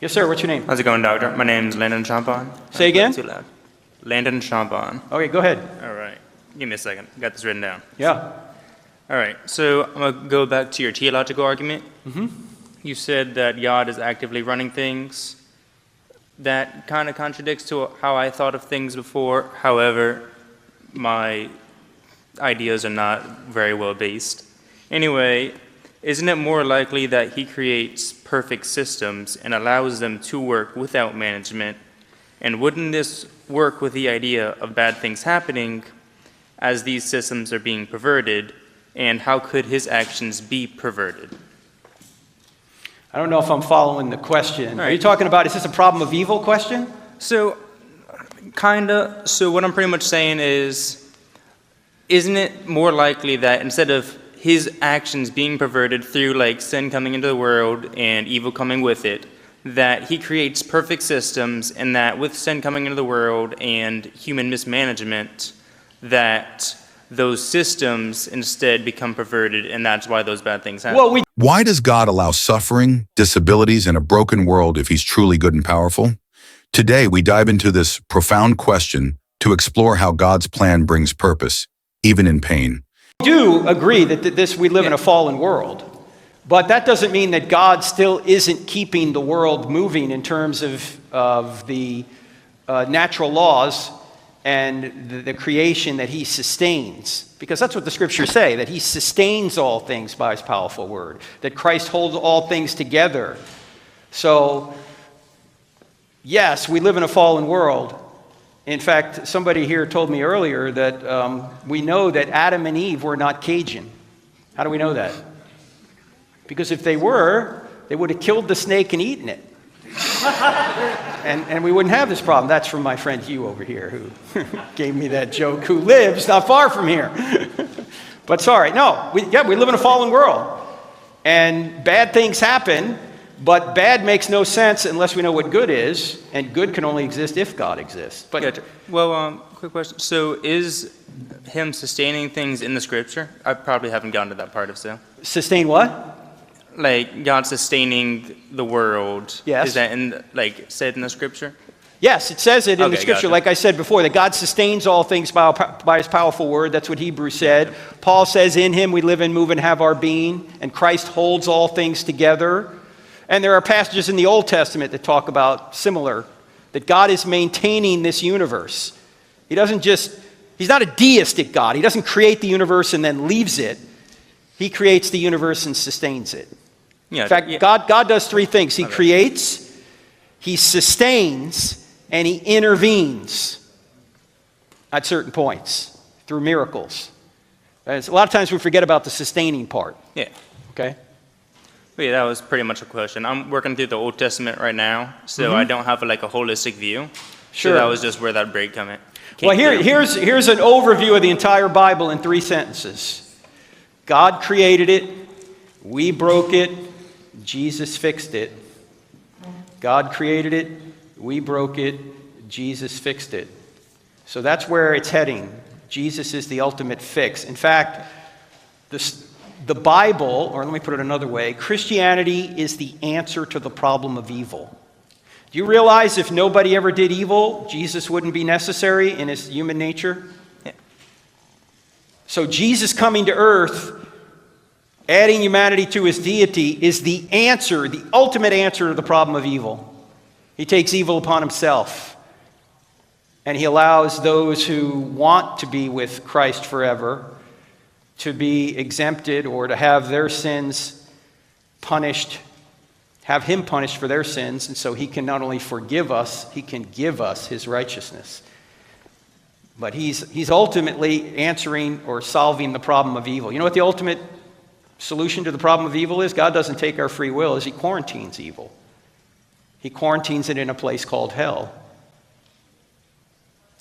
Yes, sir. What's your name? How's it going, Doctor? My name's Landon Champon. Say again? Too loud. Landon Champon. Okay, go ahead. All right. Give me a second. Got this written down. Yeah. All right. So I'm going to go back to your theological argument. You said that God is actively running things. That kind of contradicts to how I thought of things before. However, my ideas are not very well based. Anyway, isn't it more likely that he creates perfect systems and allows them to work without management? And wouldn't this work with the idea of bad things happening as these systems are being perverted? And how could his actions be perverted? I don't know if I'm following the question. All right. Are you talking about, is this a problem of evil question? So, kinda. So what I'm pretty much saying is, isn't it more likely that instead of his actions being perverted through like sin coming into the world and evil coming with it, that he creates perfect systems, and that with sin coming into the world and human mismanagement, that those systems instead become perverted, and that's why those bad things happen? Why does God allow suffering, disabilities, and a broken world if he's truly good and powerful? Today, we dive into this profound question to explore how God's plan brings purpose, even in pain. We do agree that we live in a fallen world, but that doesn't mean that God still isn't keeping the world moving in terms of the natural laws and the creation that he sustains. Because that's what the scriptures say, that he sustains all things by his powerful word, that Christ holds all things together. So, yes, we live in a fallen world. In fact, somebody here told me earlier that we know that Adam and Eve were not Cajun. How do we know that? Because if they were, they would have killed the snake and eaten it. And we wouldn't have this problem. That's from my friend Hugh over here, who gave me that joke, who lives not far from here. But sorry, no, we live in a fallen world. And bad things happen, but bad makes no sense unless we know what good is, and good can only exist if God exists. But Gotcha. Well, quick question. So is him sustaining things in the scripture? I probably haven't gotten to that part of so. sustain what? Like God sustaining the world. Yes. Is that said in the scripture? Yes, it says it in the Okay, scripture, gotcha. like I said before, that God sustains all things by his powerful word. That's what Hebrews said. Paul says, in him we live and move and have our being, and Christ holds all things together. And there are passages in the Old Testament that talk about similar, that God is maintaining this universe. He's not a deistic God. He doesn't create the universe and then leaves it. He creates the universe and sustains it. Yeah. In fact, God does three things. He creates, he sustains, and he intervenes at certain points through miracles. A lot of times we forget about the sustaining part. Yeah. Okay? But yeah, that was pretty much a question. I'm working through the Old Testament right now, so I don't have a holistic view. Sure. So that was just where that break came Well, through. here's an overview of the entire Bible in 3 sentences. God created it. We broke it. Jesus fixed it. God created it. We broke it. Jesus fixed it. So that's where it's heading. Jesus is the ultimate fix. In fact, the Bible, or let me put it another way, Christianity is the answer to the problem of evil. Do you realize if nobody ever did evil, Jesus wouldn't be necessary in his human nature? Yeah. So Jesus coming to earth, adding humanity to his deity, is the answer, the ultimate answer to the problem of evil. He takes evil upon himself. And he allows those who want to be with Christ forever to be exempted or to have their sins punished, have him punished for their sins. And so he can not only forgive us, he can give us his righteousness. But he's ultimately answering or solving the problem of evil. You know what the ultimate solution to the problem of evil is? God doesn't take our free will, he quarantines evil. He quarantines it in a place called hell.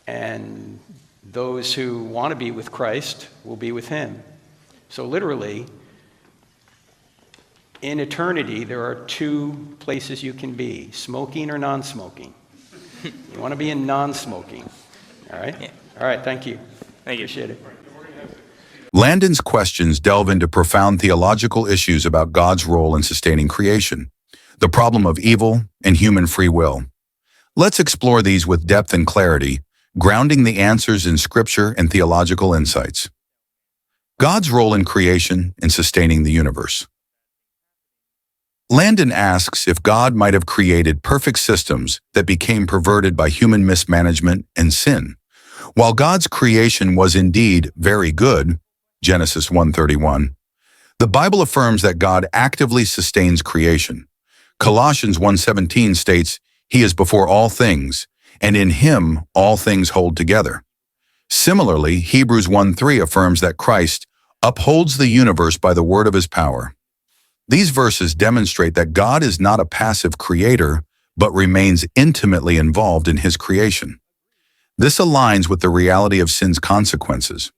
And those who want to be with Christ will be with him. So literally, in eternity, there are 2 places you can be, smoking or non-smoking. You want to be in non-smoking. All right? Yeah. All right, thank you. Thank you. Appreciate it. Landon's questions delve into profound theological issues about God's role in sustaining creation. the problem of evil, and human free will. Let's explore these with depth and clarity, grounding the answers in scripture and theological insights. God's role in creation and sustaining the universe. Landon asks if God might have created perfect systems that became perverted by human mismanagement and sin. While God's creation was indeed very good, Genesis 1:31, the Bible affirms that God actively sustains creation. Colossians 1:17 states, "He is before all things, and in him all things hold together." Similarly, Hebrews 1:3 affirms that Christ upholds the universe by the word of his power. These verses demonstrate that God is not a passive creator, but remains intimately involved in his creation. This aligns with the reality of sin's consequences.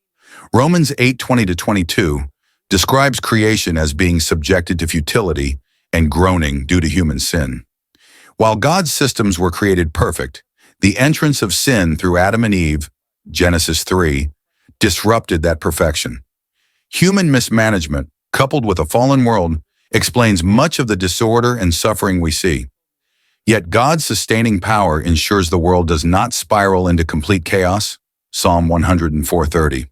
Romans 8:20-22 describes creation as being subjected to futility and groaning due to human sin. While God's systems were created perfect, the entrance of sin through Adam and Eve, Genesis 3, disrupted that perfection. Human mismanagement, coupled with a fallen world, explains much of the disorder and suffering we see. Yet God's sustaining power ensures the world does not spiral into complete chaos, Psalm 104:30.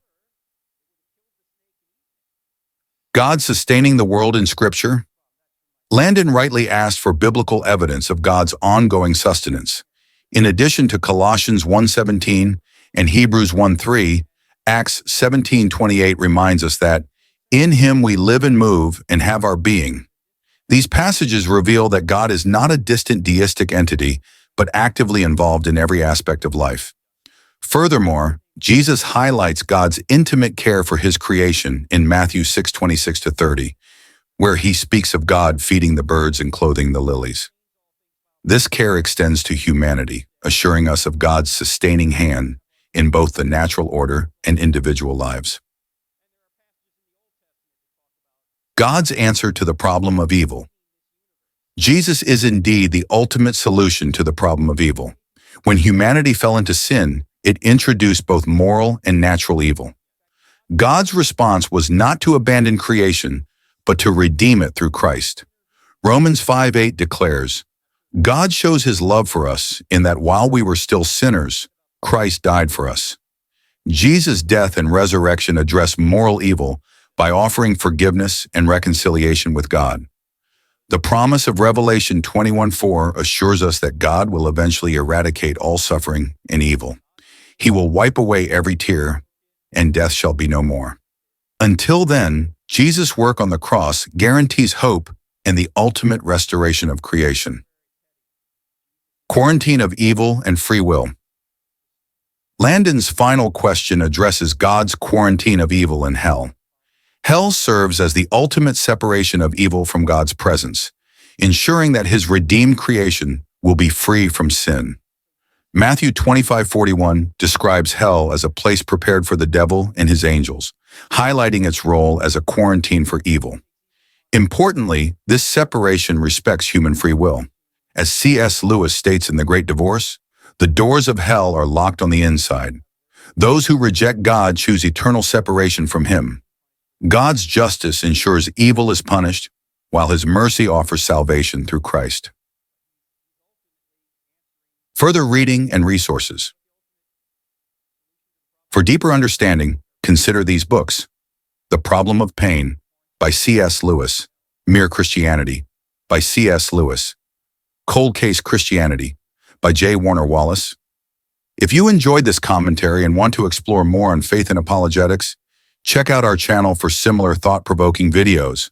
God sustaining the world in Scripture? Landon rightly asked for biblical evidence of God's ongoing sustenance. In addition to Colossians 1:17 and Hebrews 1:3, Acts 17:28 reminds us that in him we live and move and have our being. These passages reveal that God is not a distant deistic entity, but actively involved in every aspect of life. Furthermore, Jesus highlights God's intimate care for his creation in Matthew 6:26-30, where he speaks of God feeding the birds and clothing the lilies. This care extends to humanity, assuring us of God's sustaining hand in both the natural order and individual lives. God's answer to the problem of evil. Jesus is indeed the ultimate solution to the problem of evil. When humanity fell into sin, it introduced both moral and natural evil. God's response was not to abandon creation, but to redeem it through Christ. Romans 5:8 declares, God shows his love for us in that while we were still sinners, Christ died for us. Jesus' death and resurrection address moral evil by offering forgiveness and reconciliation with God. The promise of Revelation 21:4 assures us that God will eventually eradicate all suffering and evil. He will wipe away every tear, and death shall be no more. Until then, Jesus' work on the cross guarantees hope and the ultimate restoration of creation. Quarantine of evil and free will. Landon's final question addresses God's quarantine of evil in hell. Hell serves as the ultimate separation of evil from God's presence, ensuring that his redeemed creation will be free from sin. Matthew 25:41 describes hell as a place prepared for the devil and his angels, highlighting its role as a quarantine for evil. Importantly, this separation respects human free will. As C.S. Lewis states in The Great Divorce, the doors of hell are locked on the inside. Those who reject God choose eternal separation from him. God's justice ensures evil is punished, while his mercy offers salvation through Christ. Further reading and resources. For deeper understanding, consider these books: The Problem of Pain by C.S. Lewis, Mere Christianity by C.S. Lewis, Cold Case Christianity by J. Warner Wallace. If you enjoyed this commentary and want to explore more on faith and apologetics, check out our channel for similar thought-provoking videos.